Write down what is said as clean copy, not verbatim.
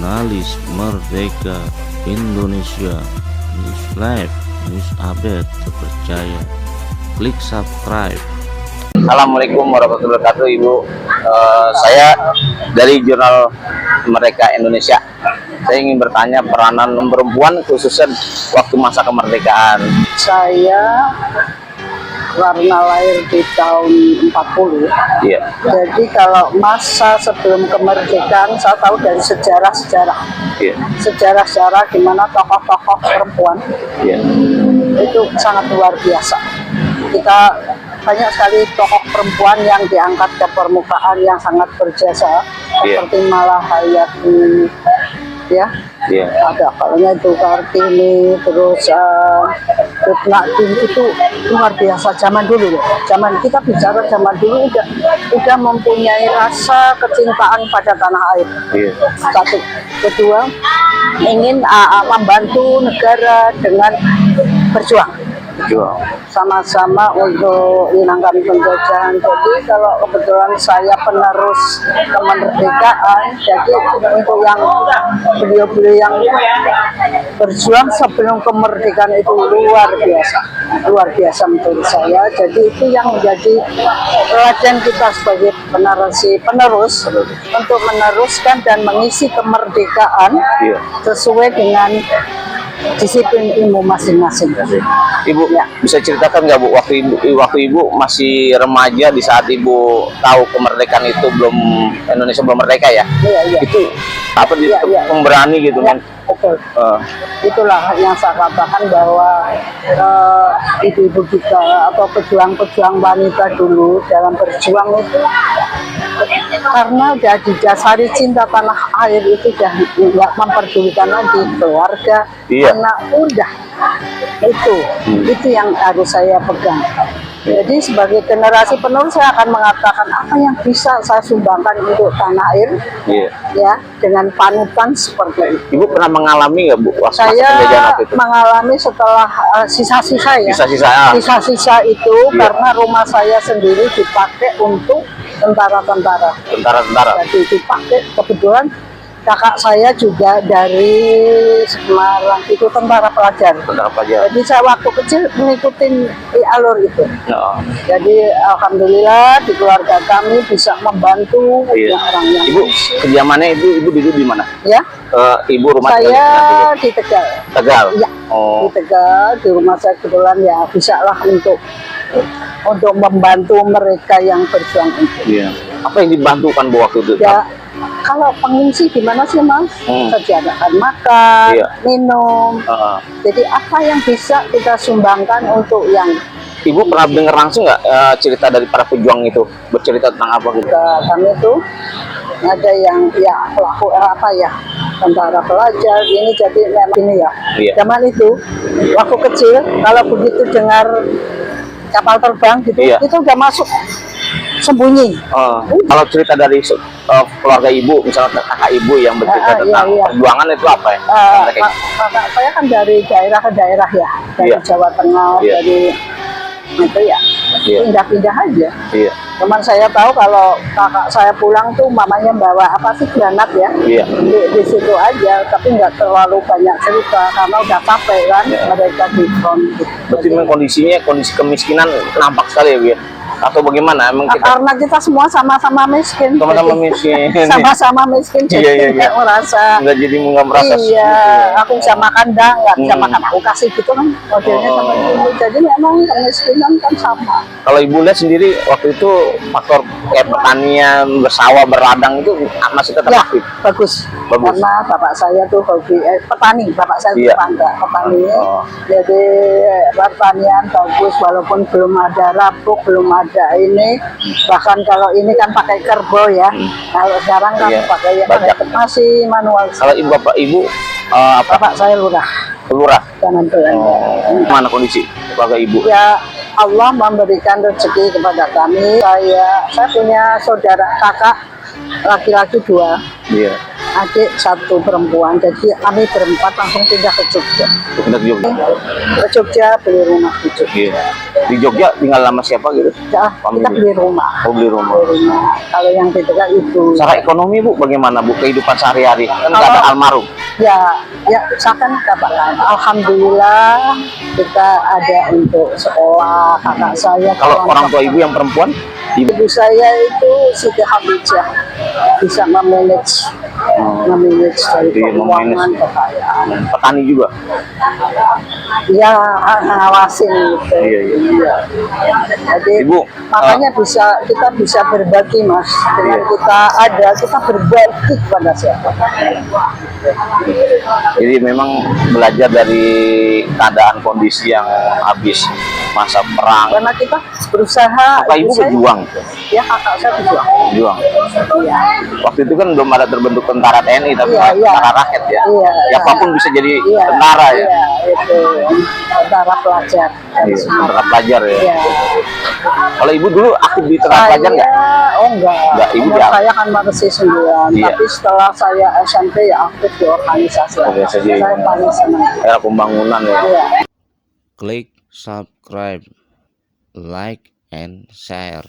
Jurnalis Merdeka Indonesia, News Live, News Update terpercaya. Klik subscribe. Assalamualaikum warahmatullahi wabarakatuh, Ibu. Saya dari Jurnal Merdeka Indonesia. Saya ingin bertanya peranan perempuan khususnya waktu masa kemerdekaan. Saya karena lahir di tahun 40. Iya. Jadi kalau masa sebelum kemerdekaan saya tahu dari sejarah-sejarah. Iya. Sejarah-sejarah di mana tokoh-tokoh perempuan Iya. itu sangat luar biasa. Kita banyak sekali tokoh perempuan yang diangkat ke permukaan yang sangat berjasa, Iya. seperti Malahayati, ya. Iya. Ada kalanya itu Kartini, terus Rutnadin, itu luar biasa zaman dulu loh. Zaman kita bicara zaman dulu udah mempunyai rasa kecintaan pada tanah air. Iya. Satu, kedua ingin membantu negara dengan berjuang sama-sama untuk menangkan penjajahan. Jadi kalau kebetulan saya penerus kemerdekaan, jadi untuk yang beliau-beliau yang berjuang sebelum kemerdekaan itu luar biasa menurut saya. Jadi itu yang menjadi perhatian kita sebagai penerus untuk meneruskan dan mengisi kemerdekaan sesuai dengan disiplin ilmu masing-masing. Ibu ya. Bisa ceritakan nggak, Bu, waktu ibu masih remaja di saat ibu tahu kemerdekaan itu Indonesia belum merdeka ya? Iya. Itu apa pemberani gitu kan? Betul. Itulah yang saya katakan bahwa ibu-ibu kita atau pejuang-pejuang wanita dulu dalam berjuang itu karena udah didasari cinta tanah air, itu udah nggak memperdulikan lagi keluarga, anak, udah itu yang harus saya pegang. Jadi sebagai generasi penerus saya akan mengatakan apa yang bisa saya sumbangkan untuk tanah air, ya, dengan panutan seperti itu. Ibu pernah mengalami nggak, Bu? Saya mengalami setelah sisa-sisa itu karena rumah saya sendiri dipakai untuk tentara. Jadi dipakai, kebetulan kakak saya juga dari Semarang, itu tentara pelajar. Jadi saya waktu kecil mengikuti alur itu. Jadi alhamdulillah di keluarga kami bisa membantu orang yang. Ibu kediamannya ibu dulu di mana? Ya. Ibu rumah saya di Tegal. Tegal. Ya. Di Tegal, di rumah saya kebetulan ya bisa lah untuk membantu mereka yang berjuang itu. Apa yang dibantukan, Bu, waktu itu? Ya, kalau pengungsi gimana sih, Mas? Sediakan makan, minum. Jadi apa yang bisa kita sumbangkan untuk yang. Ibu pernah dengar langsung nggak cerita dari para pejuang itu, bercerita tentang apa gitu? Kami itu ada yang pelaku tentara pelajar ini, jadi memang ini zaman itu waktu kecil kalau begitu dengar kapal terbang gitu, itu udah masuk sembunyi. Kalau cerita dari keluarga ibu, misalnya kakak ibu yang bercerita tentang perjuangan itu apa ya? Kakak saya kan dari daerah ke daerah ya, dari Jawa Tengah, dari itu pindah-pindah aja. Cuman saya tahu kalau kakak saya pulang tuh mamanya bawa granat ya, di situ aja, tapi nggak terlalu banyak cerita karena udah capek kan mereka di front. Berarti kondisi kemiskinan nampak sekali ya, Bu, ya? Atau bagaimana? Emang karena kita semua sama-sama miskin. Sama-sama miskin, jadi nggak merasa. Nggak merasa. Aku bisa makan nggak bisa makan, aku kasih gitu kan modelnya sama itu. Jadi memang kemiskinan kan sama. Kalau ibu lihat sendiri waktu itu faktor kayak pertanian, bersawah, berladang itu masih tetap aktif. Bagus. Karena bapak saya tuh hobi petani, bapak saya petani. Jadi pertanian bagus, walaupun belum ada rabuk, belum ada ini, bahkan kalau ini kan pakai kerbau ya, kalau sekarang kan pakai masih manual. Kalau bapak ibu bapak saya lurah. Mana kondisi keluarga ibu? Ya, Allah memberikan rezeki kepada kami. Saya punya saudara kakak laki-laki 2, adik 1 perempuan. Jadi kami berempat langsung pindah ke Jogja. Ke Jogja beli rumah di Jogja. Di Jogja tinggal sama siapa gitu? Ya, kita Family. beli rumah. Oh, beli rumah. Beli rumah. Kalau yang di dekat itu. Secara ekonomi Bu, bagaimana Bu kehidupan sehari-hari? Kan nggak ada almarhum. Ya, saya kan katakan, alhamdulillah kita ada untuk sekolah kakak saya. Kalau orang tua ibu yang perempuan, Ibu saya itu Siti Khadijah, bisa memanage dari Jadi keuangan memanage. kekayaan. petani juga. Ya, ngawasin gitu. Iya. Jadi Ibu, makanya kita bisa berbagi Mas. Dengan Iya. kita berbagi kepada siapa. Jadi memang belajar dari keadaan kondisi yang habis masa perang. Karena kita berusaha. Kakak ibu berjuang, Ya, kakak saya berjuang. berjuang. Iya. Waktu itu kan belum ada terbentuk tentara TNI, tapi Iya, iya. tentara rakyat ya. Iya, Siapapun bisa jadi Iya, tentara ya. Iya, itu tentara pelajar. Iya, tentara pelajar ya. Iya. Kalau ibu dulu aktif di tentara pelajar nggak? Oh enggak. Enggak, ibu Umur di- saya kan masih 9. Iya. Tapi setelah saya SMP ya aktif di organisasi. Organisasi. Saya paling senang. Era pembangunan ya. Iya. Klik subscribe, like, and share.